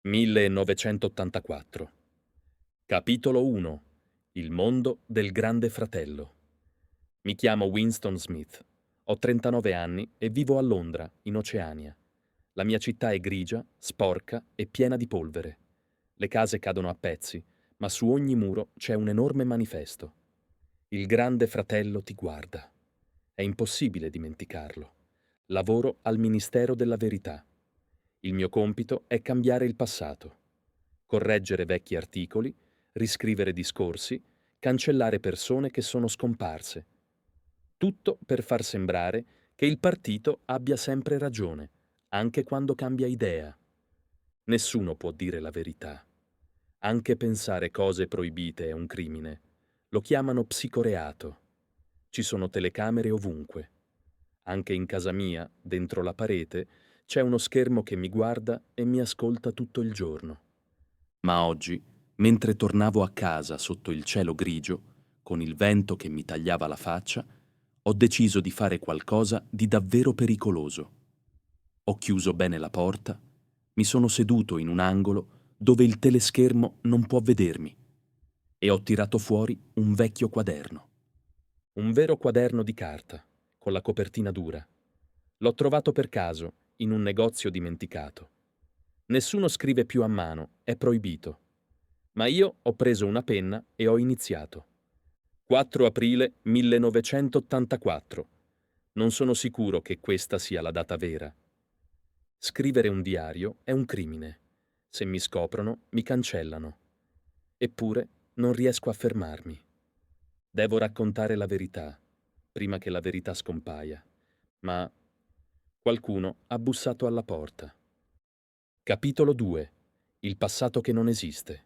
1984. Capitolo 1. Il mondo del Grande Fratello. Mi chiamo Winston Smith. Ho 39 anni e vivo a Londra, in Oceania. La mia città è grigia, sporca e piena di polvere. Le case cadono a pezzi, ma su ogni muro c'è un enorme manifesto. Il Grande Fratello ti guarda. È impossibile dimenticarlo. Lavoro al Ministero della Verità. Il mio compito è cambiare il passato. Correggere vecchi articoli, riscrivere discorsi, cancellare persone che sono scomparse. Tutto per far sembrare che il partito abbia sempre ragione, anche quando cambia idea. Nessuno può dire la verità. Anche pensare cose proibite è un crimine. Lo chiamano psicoreato. Ci sono telecamere ovunque. Anche in casa mia, dentro la parete, c'è uno schermo che mi guarda e mi ascolta tutto il giorno. Ma oggi, mentre tornavo a casa sotto il cielo grigio, con il vento che mi tagliava la faccia, ho deciso di fare qualcosa di davvero pericoloso. Ho chiuso bene la porta, mi sono seduto in un angolo dove il teleschermo non può vedermi e ho tirato fuori un vecchio quaderno. Un vero quaderno di carta, con la copertina dura. L'ho trovato per caso, in un negozio dimenticato. Nessuno scrive più a mano, è proibito. Ma io ho preso una penna e ho iniziato. 4 aprile 1984. Non sono sicuro che questa sia la data vera. Scrivere un diario è un crimine. Se mi scoprono, mi cancellano. Eppure non riesco a fermarmi. Devo raccontare la verità, prima che la verità scompaia. Ma qualcuno ha bussato alla porta. Capitolo 2. Il passato che non esiste.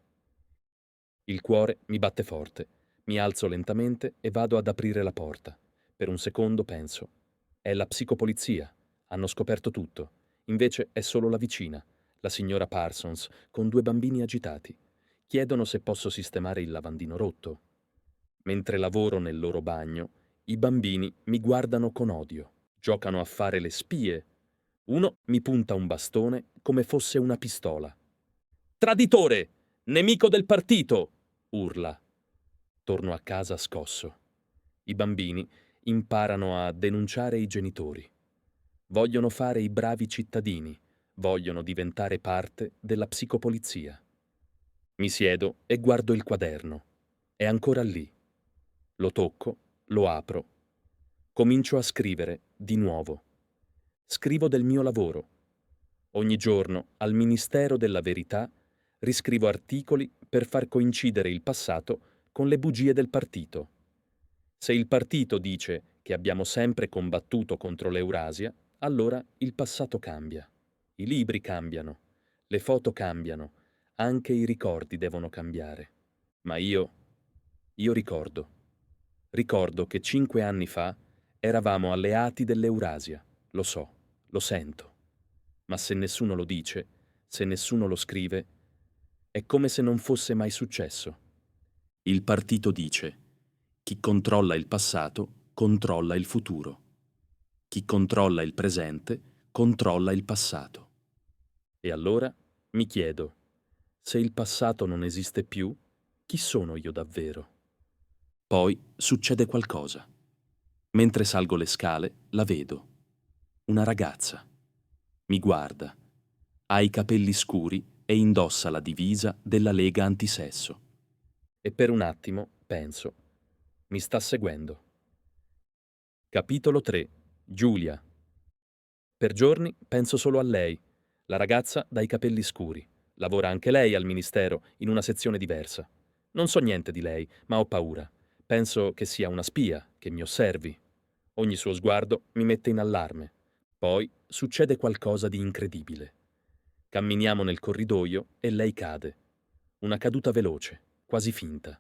Il cuore mi batte forte. Mi alzo lentamente e vado ad aprire la porta. Per un secondo penso: è la psicopolizia. Hanno scoperto tutto. Invece è solo la vicina, la signora Parsons, con 2 bambini agitati. Chiedono se posso sistemare il lavandino rotto. Mentre lavoro nel loro bagno, i bambini mi guardano con odio. Giocano a fare le spie. Uno mi punta un bastone come fosse una pistola. Traditore! Nemico del partito! Urla. Torno a casa scosso. I bambini imparano a denunciare i genitori. Vogliono fare i bravi cittadini, vogliono diventare parte della psicopolizia. Mi siedo e guardo il quaderno. È ancora lì. Lo tocco, lo apro. Comincio a scrivere di nuovo. Scrivo del mio lavoro. Ogni giorno al Ministero della Verità riscrivo articoli per far coincidere il passato con le bugie del partito. Se il partito dice che abbiamo sempre combattuto contro l'Eurasia, allora il passato cambia. I libri cambiano, le foto cambiano, anche i ricordi devono cambiare. Ma io ricordo. Ricordo che 5 anni fa eravamo alleati dell'Eurasia. Lo so, lo sento. Ma se nessuno lo dice, se nessuno lo scrive, è come se non fosse mai successo. Il partito dice: chi controlla il passato controlla il futuro. Chi controlla il presente controlla il passato. E allora mi chiedo: se il passato non esiste più, chi sono io davvero? Poi succede qualcosa. Mentre salgo le scale, la vedo. Una ragazza. Mi guarda. Ha i capelli scuri e indossa la divisa della Lega Antisesso. E per un attimo penso: mi sta seguendo. Capitolo 3. Giulia. Per giorni penso solo a lei, la ragazza dai capelli scuri. Lavora anche lei al ministero, in una sezione diversa. Non so niente di lei, ma ho paura. Penso che sia una spia, che mi osservi. Ogni suo sguardo mi mette in allarme. Poi succede qualcosa di incredibile. Camminiamo nel corridoio e lei cade. Una caduta veloce, quasi finta.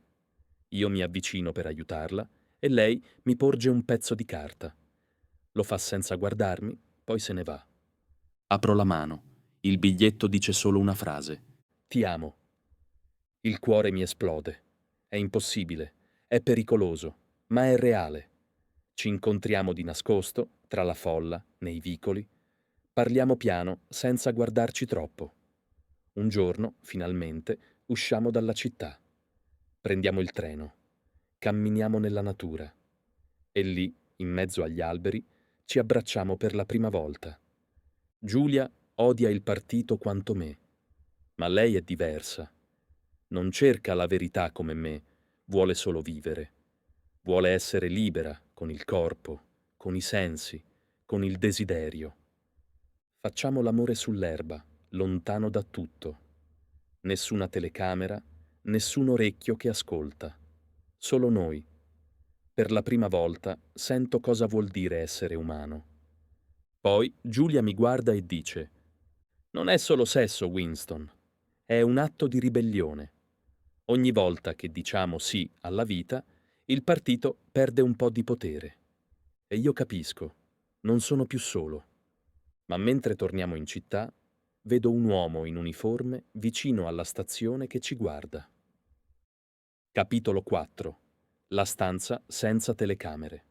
Io mi avvicino per aiutarla e lei mi porge un pezzo di carta. Lo fa senza guardarmi, poi se ne va. Apro la mano. Il biglietto dice solo una frase: ti amo. Il cuore mi esplode. È impossibile, è pericoloso, ma è reale. Ci incontriamo di nascosto, tra la folla, nei vicoli. Parliamo piano, senza guardarci troppo. Un giorno, finalmente, usciamo dalla città. Prendiamo il treno. Camminiamo nella natura. E lì, in mezzo agli alberi, ci abbracciamo per la prima volta. Giulia odia il partito quanto me, ma lei è diversa. Non cerca la verità come me, vuole solo vivere. Vuole essere libera con il corpo, con i sensi, con il desiderio. Facciamo l'amore sull'erba, lontano da tutto. Nessuna telecamera, nessun orecchio che ascolta. Solo noi. Per la prima volta sento cosa vuol dire essere umano. Poi Giulia mi guarda e dice: «Non è solo sesso, Winston. È un atto di ribellione. Ogni volta che diciamo sì alla vita, il partito perde un po' di potere. E io capisco, non sono più solo». Ma mentre torniamo in città, vedo un uomo in uniforme vicino alla stazione che ci guarda. Capitolo 4. La stanza senza telecamere.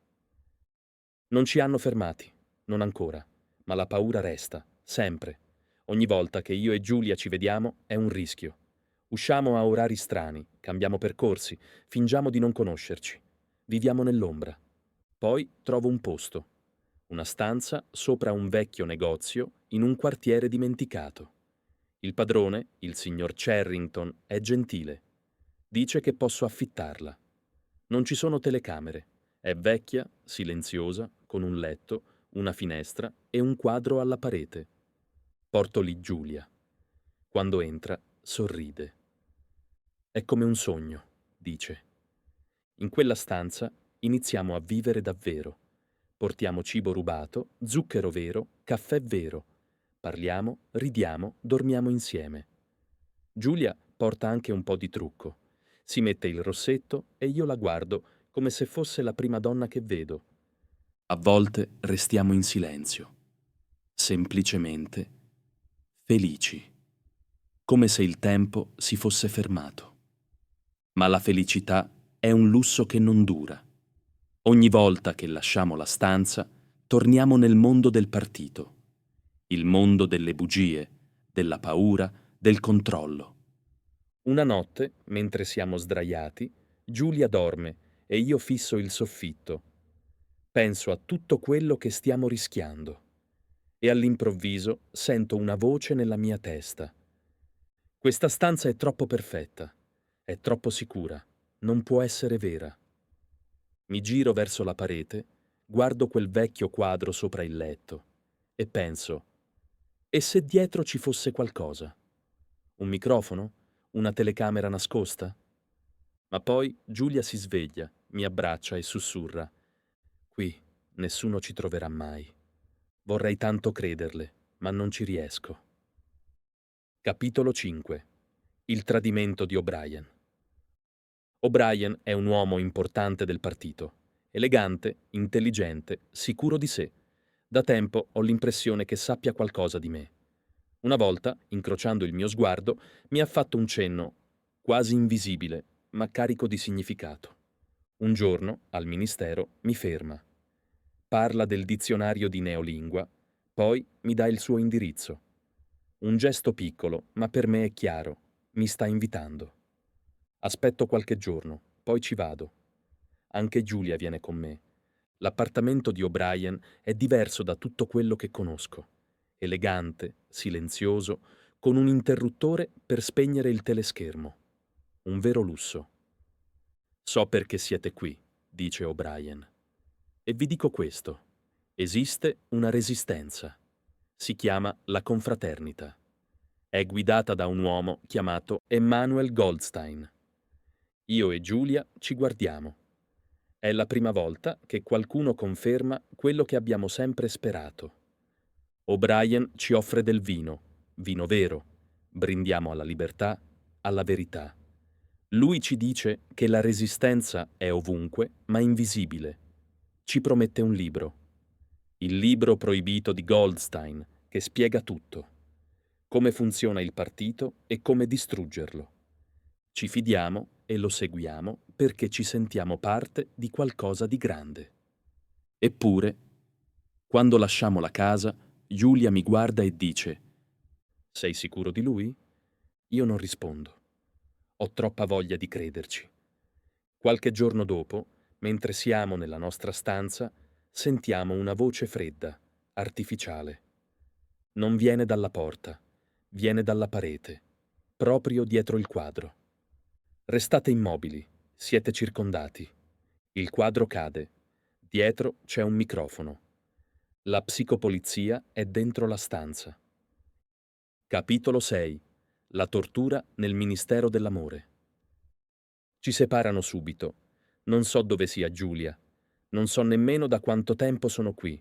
Non ci hanno fermati, non ancora, ma la paura resta, sempre. Ogni volta che io e Giulia ci vediamo è un rischio. Usciamo a orari strani, cambiamo percorsi, fingiamo di non conoscerci. Viviamo nell'ombra. Poi trovo un posto, una stanza sopra un vecchio negozio in un quartiere dimenticato. Il padrone, il signor Charrington, è gentile. Dice che posso affittarla. Non ci sono telecamere. È vecchia, silenziosa, con un letto, una finestra e un quadro alla parete. Porto lì Giulia. Quando entra, sorride. È come un sogno, dice. In quella stanza iniziamo a vivere davvero. Portiamo cibo rubato, zucchero vero, caffè vero. Parliamo, ridiamo, dormiamo insieme. Giulia porta anche un po' di trucco. Si mette il rossetto e io la guardo come se fosse la prima donna che vedo. A volte restiamo in silenzio, semplicemente felici, come se il tempo si fosse fermato. Ma la felicità è un lusso che non dura. Ogni volta che lasciamo la stanza, torniamo nel mondo del partito, il mondo delle bugie, della paura, del controllo. Una notte, mentre siamo sdraiati, Giulia dorme e io fisso il soffitto. Penso a tutto quello che stiamo rischiando e all'improvviso sento una voce nella mia testa. Questa stanza è troppo perfetta, è troppo sicura, non può essere vera. Mi giro verso la parete, guardo quel vecchio quadro sopra il letto e penso: e se dietro ci fosse qualcosa? Un microfono? Una telecamera nascosta? Ma poi Giulia si sveglia, mi abbraccia e sussurra: «Qui nessuno ci troverà mai. Vorrei tanto crederle, ma non ci riesco». Capitolo 5. Il tradimento di O'Brien. O'Brien è un uomo importante del partito. Elegante, intelligente, sicuro di sé. Da tempo ho l'impressione che sappia qualcosa di me. Una volta, incrociando il mio sguardo, mi ha fatto un cenno, quasi invisibile, ma carico di significato. Un giorno, al ministero, mi ferma. Parla del dizionario di neolingua, poi mi dà il suo indirizzo. Un gesto piccolo, ma per me è chiaro. Mi sta invitando. Aspetto qualche giorno, poi ci vado. Anche Giulia viene con me. L'appartamento di O'Brien è diverso da tutto quello che conosco. Elegante, silenzioso, con un interruttore per spegnere il teleschermo. Un vero lusso. «So perché siete qui», dice O'Brien. «E vi dico questo. Esiste una resistenza. Si chiama la confraternita. È guidata da un uomo chiamato Emanuel Goldstein. Io e Giulia ci guardiamo. È la prima volta che qualcuno conferma quello che abbiamo sempre sperato. O'Brien ci offre del vino, vino vero. Brindiamo alla libertà, alla verità. Lui ci dice che la resistenza è ovunque, ma invisibile. Ci promette un libro. Il libro proibito di Goldstein, che spiega tutto. Come funziona il partito e come distruggerlo. Ci fidiamo e lo seguiamo perché ci sentiamo parte di qualcosa di grande. Eppure, quando lasciamo la casa, Giulia mi guarda e dice: «Sei sicuro di lui? Io non rispondo. Ho troppa voglia di crederci. Qualche giorno dopo, mentre siamo nella nostra stanza, sentiamo una voce fredda, artificiale. Non viene dalla porta, viene dalla parete, proprio dietro il quadro. Restate immobili, siete circondati. Il quadro cade. Dietro c'è un microfono. La psicopolizia è dentro la stanza. Capitolo 6. La tortura nel Ministero dell'Amore. Ci separano subito. Non so dove sia Giulia. Non so nemmeno da quanto tempo sono qui.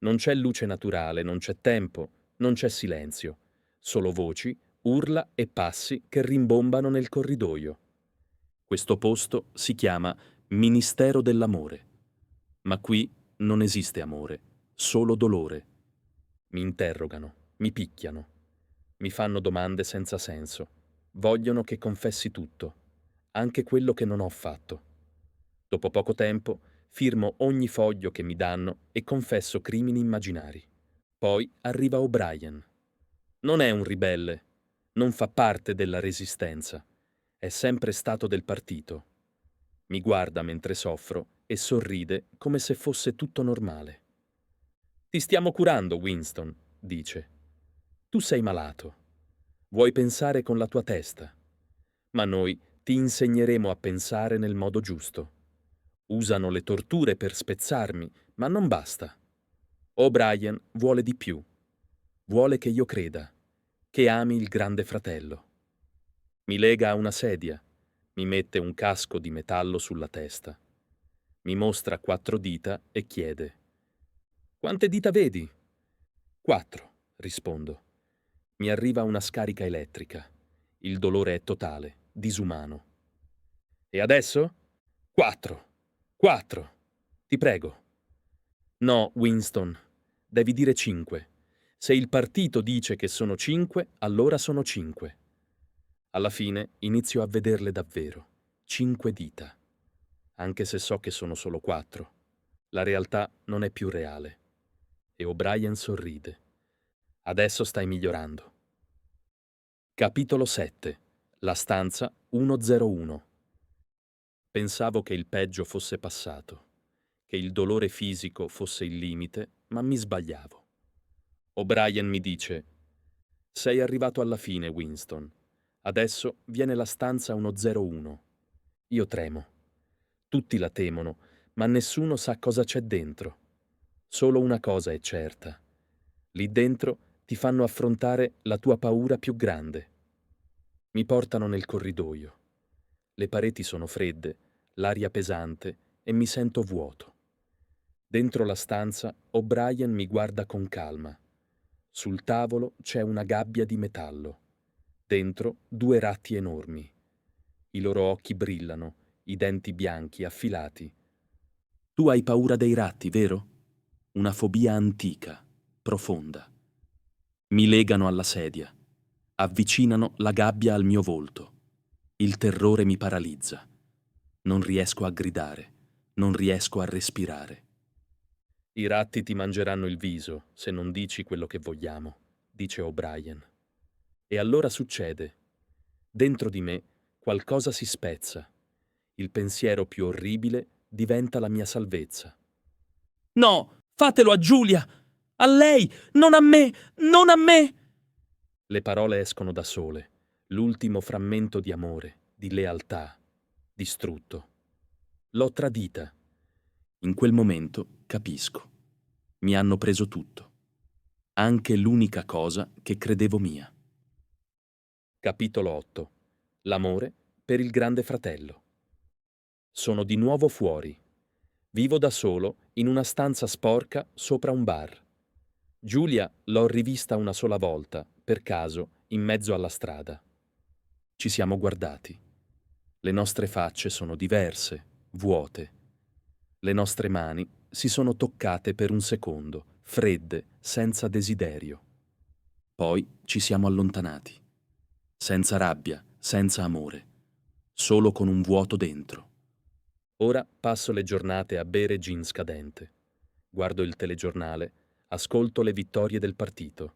Non c'è luce naturale, non c'è tempo, non c'è silenzio. Solo voci, urla e passi che rimbombano nel corridoio. Questo posto si chiama Ministero dell'Amore. Ma qui non esiste amore, solo dolore. Mi interrogano, mi picchiano, mi fanno domande senza senso. Vogliono che confessi tutto, anche quello che non ho fatto. Dopo poco tempo firmo ogni foglio che mi danno e confesso crimini immaginari. Poi arriva O'Brien. Non è un ribelle, non fa parte della resistenza, è sempre stato del partito. Mi guarda mentre soffro e sorride come se fosse tutto normale. Ti stiamo curando, Winston, dice. Tu sei malato. Vuoi pensare con la tua testa. Ma noi ti insegneremo a pensare nel modo giusto. Usano le torture per spezzarmi, ma non basta. O'Brien vuole di più. Vuole che io creda, che ami il grande fratello. Mi lega a una sedia, mi mette un casco di metallo sulla testa. Mi mostra 4 dita e chiede: «Quante dita vedi?» 4, rispondo. Mi arriva una scarica elettrica. Il dolore è totale, disumano. E adesso? 4. 4. Ti prego. No, Winston, devi dire 5. Se il partito dice che sono 5, allora sono 5. Alla fine inizio a vederle davvero. 5 dita. Anche se so che sono solo 4. La realtà non è più reale. E O'Brien sorride. Adesso stai migliorando. Capitolo 7. La stanza 101. Pensavo che il peggio fosse passato, che il dolore fisico fosse il limite, ma mi sbagliavo. O'Brien mi dice: «Sei arrivato alla fine, Winston. Adesso viene la stanza 101». Io tremo. Tutti la temono, ma nessuno sa cosa c'è dentro. Solo una cosa è certa. Lì dentro ti fanno affrontare la tua paura più grande. Mi portano nel corridoio. Le pareti sono fredde, l'aria pesante e mi sento vuoto. Dentro la stanza O'Brien mi guarda con calma. Sul tavolo c'è una gabbia di metallo. Dentro 2 ratti enormi. I loro occhi brillano, i denti bianchi, affilati. Tu hai paura dei ratti, vero? Una fobia antica, profonda. Mi legano alla sedia. Avvicinano la gabbia al mio volto. Il terrore mi paralizza. Non riesco a gridare, non riesco a respirare. I ratti ti mangeranno il viso se non dici quello che vogliamo, dice O'Brien. E allora succede. Dentro di me qualcosa si spezza. Il pensiero più orribile diventa la mia salvezza. No, fatelo a Giulia! A lei! Non a me! Non a me! Le parole escono da sole, l'ultimo frammento di amore, di lealtà, distrutto. L'ho tradita. In quel momento capisco. Mi hanno preso tutto. Anche l'unica cosa che credevo mia. Capitolo 8. L'amore per il grande fratello. Sono di nuovo fuori. Vivo da solo in una stanza sporca sopra un bar. Giulia l'ho rivista una sola volta, per caso, in mezzo alla strada. Ci siamo guardati. Le nostre facce sono diverse, vuote. Le nostre mani si sono toccate per un secondo, fredde, senza desiderio. Poi ci siamo allontanati. Senza rabbia, senza amore, solo con un vuoto dentro. Ora passo le giornate a bere gin scadente. Guardo il telegiornale, ascolto le vittorie del partito.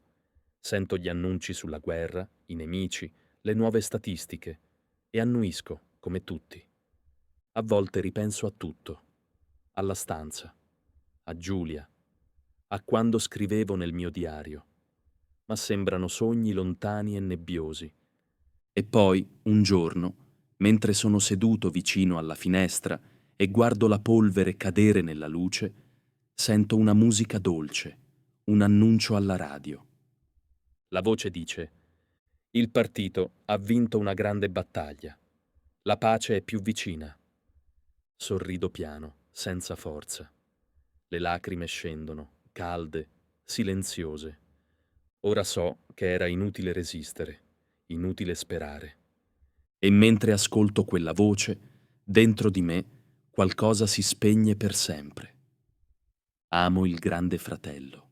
Sento gli annunci sulla guerra, i nemici, le nuove statistiche e annuisco, come tutti. A volte ripenso a tutto, alla stanza, a Giulia, a quando scrivevo nel mio diario, ma sembrano sogni lontani e nebbiosi. E poi, un giorno, mentre sono seduto vicino alla finestra e guardo la polvere cadere nella luce, sento una musica dolce, un annuncio alla radio. La voce dice: «Il partito ha vinto una grande battaglia. La pace è più vicina». Sorrido piano, senza forza. Le lacrime scendono, calde, silenziose. Ora so che era inutile resistere, inutile sperare. E mentre ascolto quella voce, dentro di me qualcosa si spegne per sempre. Amo il Grande Fratello.